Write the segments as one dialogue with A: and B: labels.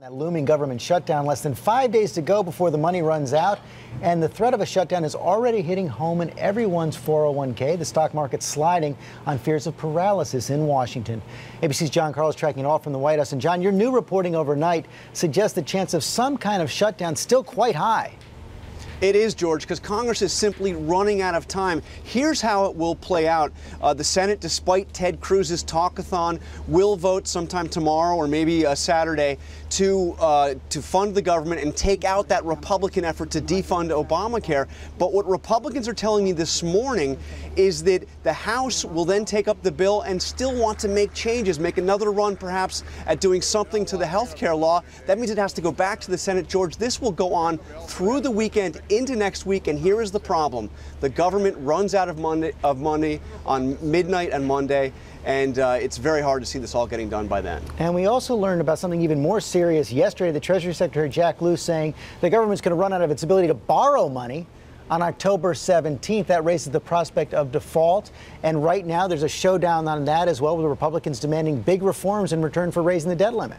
A: That looming government shutdown, less than 5 days to go before the money runs out, and the threat of a shutdown is already hitting home in everyone's 401k. The stock market sliding on fears of paralysis in Washington. ABC's John Carl is tracking it all from the White House. And John, your new reporting overnight suggests the chance of some kind of shutdown still quite high.
B: It is, George, because Congress is simply running out of time. Here's how it will play out. The Senate, despite Ted Cruz's talkathon, will vote sometime tomorrow or maybe Saturday to fund the government and take out that Republican effort to defund Obamacare. But what Republicans are telling me this morning is that the House will then take up the bill and still want to make changes, make another run perhaps at doing something to the health care law. That means it has to go back to the Senate. George, this will go on through the weekend into next week, and here is the problem. The government runs out of money on midnight on Monday, and it's very hard to see this all getting done by then.
A: And we also learned about something even more serious yesterday. The Treasury Secretary Jack Lew saying the government's going to run out of its ability to borrow money on October 17th. That raises the prospect of default. And right now there's a showdown on that as well, with the Republicans demanding big reforms in return for raising the debt limit.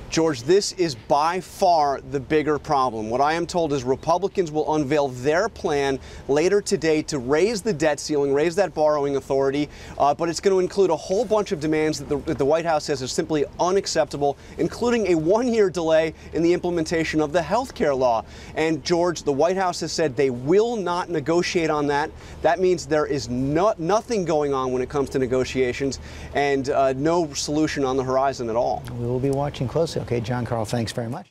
B: George, this is by far the bigger problem. What I am told is Republicans will unveil their plan later today to raise the debt ceiling, raise that borrowing authority, but it's going to include a whole bunch of demands that the White House says are simply unacceptable, including a one-year delay in the implementation of the health care law. And George, the White House has said they will not negotiate on that. That means there is nothing going on when it comes to negotiations, and no solution on the horizon at all.
A: We will be watching closely. Okay, John Carl, thanks very much.